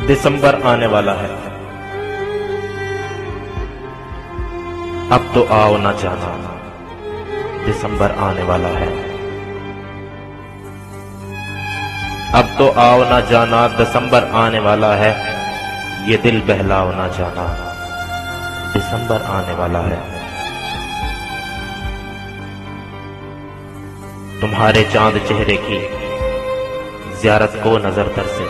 दिसंबर आने वाला है, अब तो आओ ना जाना। दिसंबर आने वाला है, अब तो आओ ना जाना। दिसंबर आने वाला है, ये दिल बहलाओ ना जाना। दिसंबर आने वाला है। तुम्हारे चांद चेहरे की ज़ियारत को नजर तर से,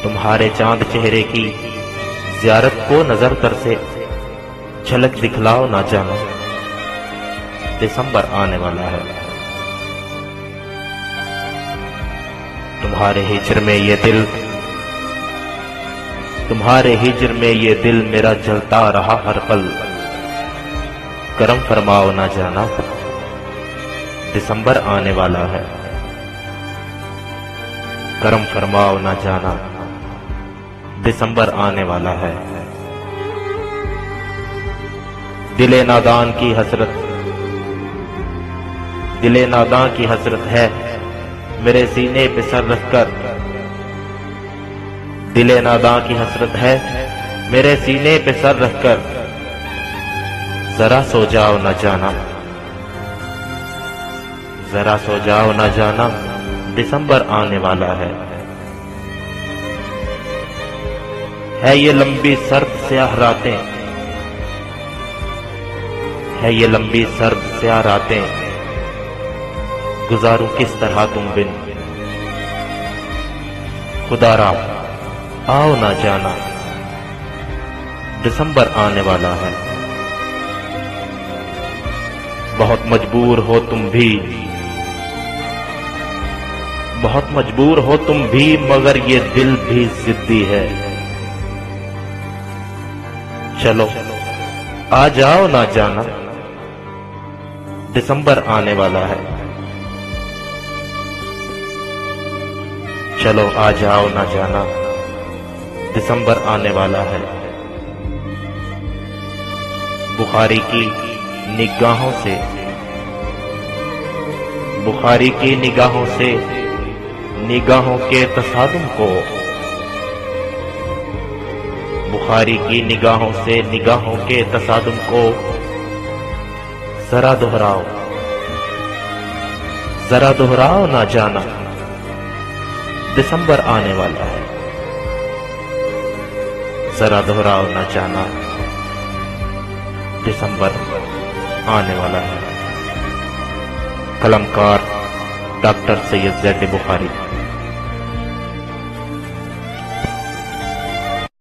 तुम्हारे चांद चेहरे की ज़ियारत को नजर तर से झलक दिखलाओ ना जाना। दिसंबर आने वाला है। तुम्हारे हिज्र में ये दिल, तुम्हारे हिज्र में ये दिल मेरा जलता रहा हर पल। करम फरमाओ ना जाना। दिसंबर आने वाला है। करम फरमाओ ना जाना। दिसंबर आने वाला है। दिले नादान की हसरत, दिले नादान की हसरत है मेरे सीने पे सर रखकर। दिले नादान की हसरत है मेरे सीने पे सर रखकर। जरा सो जाओ ना जाना, जरा सो जाओ ना जाना। दिसंबर आने वाला है ये लंबी सर्द स्याह रातें, है ये लंबी सर्द स्याह रातें। गुजारूं किस तरह तुम बिन, खुदारा आओ ना जाना। दिसंबर आने वाला है। बहुत मजबूर हो तुम भी, बहुत मजबूर हो तुम भी, मगर ये दिल भी जिद्दी है। चलो आ जाओ ना जाना। दिसंबर आने वाला है। चलो आ जाओ ना जाना। दिसंबर आने वाला है। बुखारी की निगाहों से, बुखारी की निगाहों से निगाहों के तसादुम को, बुखारी की निगाहों से निगाहों के तसादुम को जरा दोहराओ, जरा दोहराओ ना जाना। दिसंबर आने वाला है। जरा दोहराओ ना जाना। दिसंबर आने वाला है। कलमकार डॉक्टर सैयद ज़ैद बुखारी।